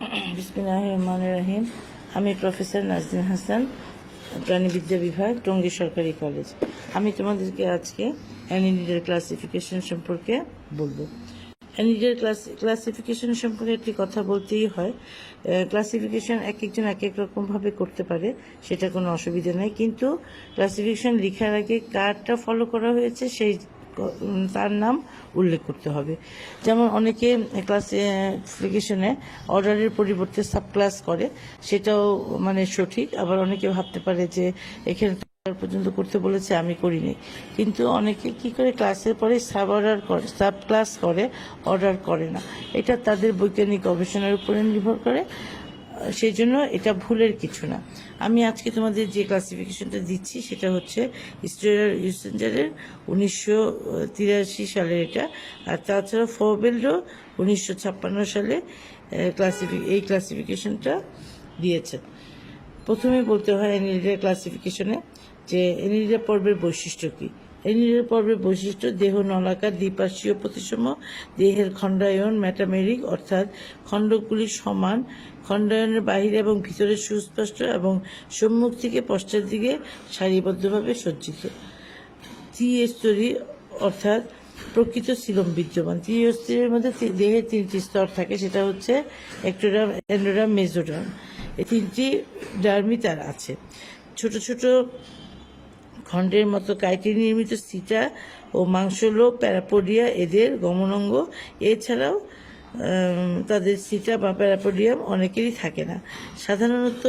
বিসমিল্লাহির রহমানির রহিম। আমি প্রফেসর নাজনীন হাসান, প্রাণীবিদ্যা বিভাগ, টঙ্গী সরকারি কলেজ। আমি তোমাদেরকে আজকে অ্যানিলিডের ক্লাসিফিকেশন সম্পর্কে বলবো। অ্যানিলিডের ক্লাসিফিকেশন সম্পর্কে একটি কথা বলতেই হয়। ক্লাসিফিকেশন এক একজন এক এক রকমভাবে করতে পারে, সেটা কোনো অসুবিধা নেই। কিন্তু ক্লাসিফিকেশন লেখার আগে কারটা ফলো করা হয়েছে সেই তার নাম উল্লেখ করতে হবে। যেমন অনেকে ক্লাসিফিকেশনে অর্ডারের পরিবর্তে সাবক্লাস করে, সেটাও মানে সঠিক। আবার অনেকে ভাবতে পারে যে এখানে পর্যন্ত করতে বলেছে, আমি করিনি। কিন্তু অনেকে কি করে ক্লাসের পরে সাব ক্লাস করে, অর্ডার করে না। এটা তাদের বৈজ্ঞানিক গবেষণার উপরে নির্ভর করে, সেই জন্য এটা ভুলের কিছু না। আমি আজকে তোমাদের যে ক্লাসিফিকেশনটা দিচ্ছি সেটা হচ্ছে স্টেরার ইউসেঞ্জারের 1983 সালের এটা। আর তাছাড়া ফোবেলরও 1956 সালে এই ক্লাসিফিকেশনটা দিয়েছে। প্রথমে বলতে হয় অ্যানিলিডের ক্লাসিফিকেশনে যে অ্যানিলিডা পর্বের বৈশিষ্ট্য কী। অ্যানিলিডা পর্বের বৈশিষ্ট্য: দেহ নলাকার, দ্বিপার্শ্বীয় প্রতিসম, দেহের খণ্ডায়ন মেটামেরিক, অর্থাৎ খণ্ডগুলি সমান, খণ্ডায়নের বাহিরে এবং ভিতরে সুস্পষ্ট এবং সম্মুখ থেকে পশ্চাৎ দিকে সারিবদ্ধভাবে সজ্জিত। ত্রিস্তরী, অর্থাৎ প্রকৃত সিলম বিদ্যমান। ত্রিস্তরীর মধ্যে দেহের তিনটি স্তর থাকে, সেটা হচ্ছে একটোডার্ম, এন্ডোডার্ম, মেসোডার্ম। এই তিনটি ডার্মই তার আছে। ছোট ছোট খণ্ডের মতো কাইটিন নির্মিত সিটা ও মাংসলোপ প্যারাপোডিয়া এদের গমনাঙ্গ। এছাড়াও তাদের সিটা বা প্যারাপোডিয়াম অনেকেরই থাকে না। সাধারণত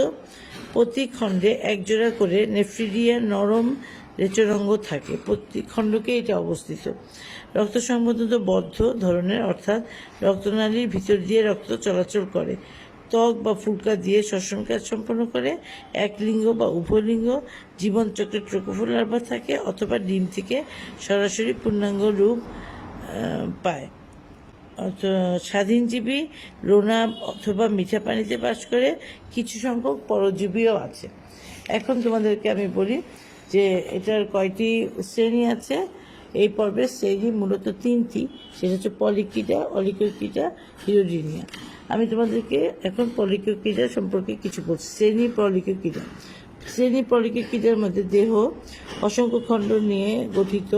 প্রতি খণ্ডে একজোড়া করে নেফ্রিডিয়া নরম রেচনাঙ্গ থাকে, প্রতি খণ্ডকে এটা অবস্থিত। রক্ত সংবন্ধ বদ্ধ ধরনের, অর্থাৎ রক্তনালীর ভিতর দিয়ে রক্ত চলাচল করে। ত্বক বা ফুলকা দিয়ে শ্বসন কাজ সম্পন্ন করে। এক লিঙ্গ বা উভয় লিঙ্গ। জীবনচক্রে ট্রোকোফোর লার্ভা থাকে, অথবা ডিম থেকে সরাসরি পূর্ণাঙ্গ রূপ পায়। স্বাধীনজীবী লোনা অথবা মিঠা পানিতে বাস করে। কিছু সংখ্যক পরজীবীও আছে। এখন তোমাদেরকে আমি বলি যে এটার কয়টি শ্রেণী আছে। এই পর্বের শ্রেণী মূলত তিনটি, সেটা হচ্ছে পলিকিডা, অলিগোকিডা, হিরোডিনিয়া। আমি তোমাদেরকে এখন পলিগোকিডা সম্পর্কে কিছু বলছি। শ্রেণী পলিগোকিডার মধ্যে দেহ অসংখ্য খণ্ড নিয়ে গঠিত।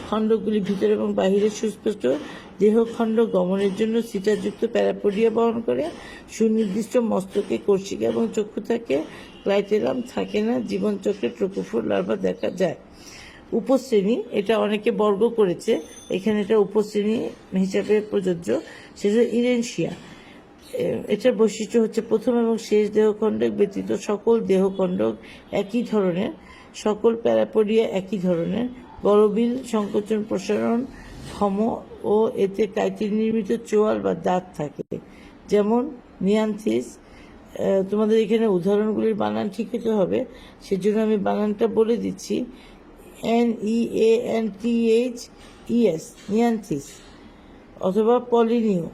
খণ্ডগুলি ভিতরে এবং বাহিরে সুস্পষ্ট। দেহ খণ্ড গমনের জন্য সিটাযুক্ত প্যারাপোডিয়া বহন করে। সুনির্দিষ্ট মস্তকে কর্ষিকা এবং চক্ষু থাকে। ক্লাইটেরাম থাকে না। জীবনচক্রে ট্রোকোফোর লার্ভা দেখা যায়। উপশ্রেণী, এটা অনেকে বর্গ করেছে, এখানে এটা উপশ্রেণী হিসাবে প্রযোজ্য। সেটা ইরেনশিয়া। এটার বৈশিষ্ট্য হচ্ছে প্রথম এবং শেষ দেহখণ্ডক ব্যতীত সকল দেহখণ্ডক একই ধরনের, সকল প্যারাপোডিয়া একই ধরনের, গলবিল সংকোচন প্রসারণ ক্ষম ও এতে কাইটিন নির্মিত চোয়াল বা দাঁত থাকে, যেমন নিয়ান্থিস। তোমাদের এখানে উদাহরণগুলির বানান ঠিক হতে হবে, সেজন্য আমি বানানটা বলে দিচ্ছি। NEANTHES, নিয়ান্থিস, অথবা পলিনিও।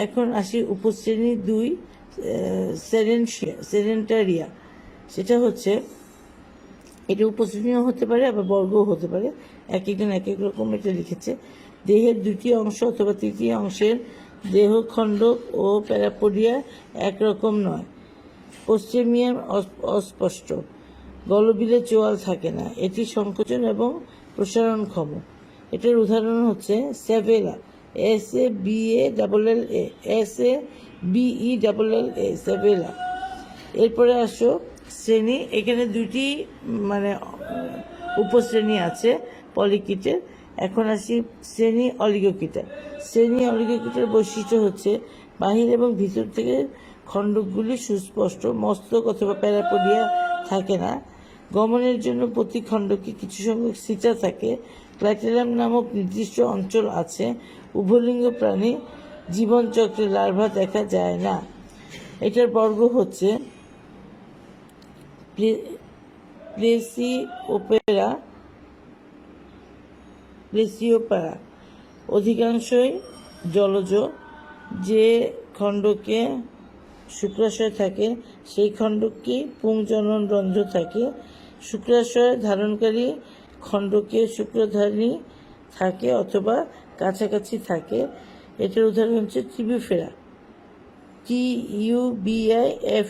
এখন আসি উপশ্রেণী 2, সেডেন্টারিয়া। সেটা হচ্ছে, এটা উপশ্রেণীও হতে পারে আবার বর্গও হতে পারে, এক একজন এক এক রকম এটা লিখেছে। দেহের দুটি অংশ অথবা তৃতীয় অংশের দেহখণ্ডক ও প্যারাপোডিয়া একরকম নয়। পোস্টেমিয়াম অস্পষ্ট। গলবিলে চোয়াল থাকে না। এটি সংকোচন এবং প্রসারণক্ষম। এটার উদাহরণ হচ্ছে স্যাভেলা, SABELLA, স্যাভেলা। এরপরে আসো শ্রেণী। এখানে দুইটি মানে উপশ্রেণী আছে পলিকিটের। এখন আসি শ্রেণী অলিগোকিটা। শ্রেণী অলিগোকিটার বৈশিষ্ট্য হচ্ছে বাহির এবং ভিতর থেকে খণ্ডকগুলি সুস্পষ্ট। মস্তক অথবা প্যারাপোডিয়া থাকে না। গমনের জন্য প্রতি খণ্ডকে কিছু সংখ্যক সিটা থাকে। ক্লাইটেরাম নামক নির্দিষ্ট অঞ্চল আছে। উভলিঙ্গ প্রাণী। জীবনচক্রে লার্ভা দেখা যায় না। এটার বর্গ হচ্ছে প্লেসিওপেরা। অধিকাংশই জলজ। যে খণ্ডকে শুক্রাশয় থাকে সেই খণ্ডকে পুংজনন রন্ধ্র থাকে। শুক্রাশয় ধারণকারী খণ্ডকে শুক্রধারী থাকে অথবা কাছাকাছি থাকে। এটার উদাহরণ হচ্ছে TUBIFEX,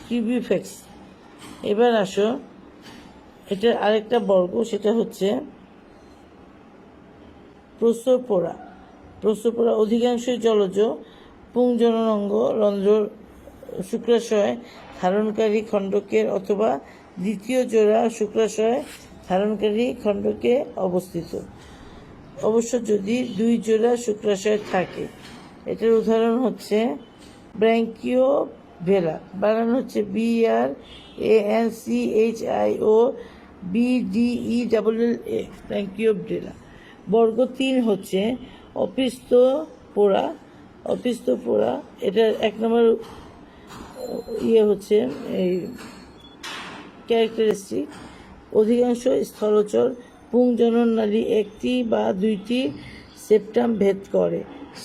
টিউবিফেক্স। এবার আসো এটার আরেকটা বর্গ, সেটা হচ্ছে প্রসোপোরা। প্রসোপোরা অধিকাংশই জলজ পুংজননাঙ্গ রন্ধ্র শুক্রাশয় ধারণকারী খণ্ডকের অথবা দ্বিতীয় জোড়া শুক্রাশয় ধারণকারী খণ্ডকে অবস্থিত, অবশ্য যদি দুই জোড়া শুক্রাশয় থাকে। এটার উদাহরণ হচ্ছে ব্র্যাঙ্কিওভেলা, বানান হচ্ছে BRANCHIOBDELLA, ব্র্যাঙ্কিওভেলা। বর্গ 3 হচ্ছে অপিস্তোপোরা। অপিস্তোপোরা এটার 1 নম্বর হচ্ছে এই ক্যারেক্টারিস্টিক, অধিকাংশ স্থলচর পুংজননালী একটি বা দুইটি সেপ্টাম ভেদ করে।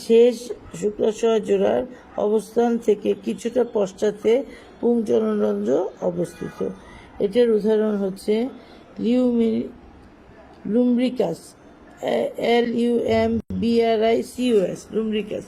শেষ শুক্রাশয় জোড়ার অবস্থান থেকে কিছুটা পশ্চাতে পুংজনরন্ধ্র অবস্থিত। এটার উদাহরণ হচ্ছে লুম্ব্রিকাস, LUMBRICUS, লুম্ব্রিকাস।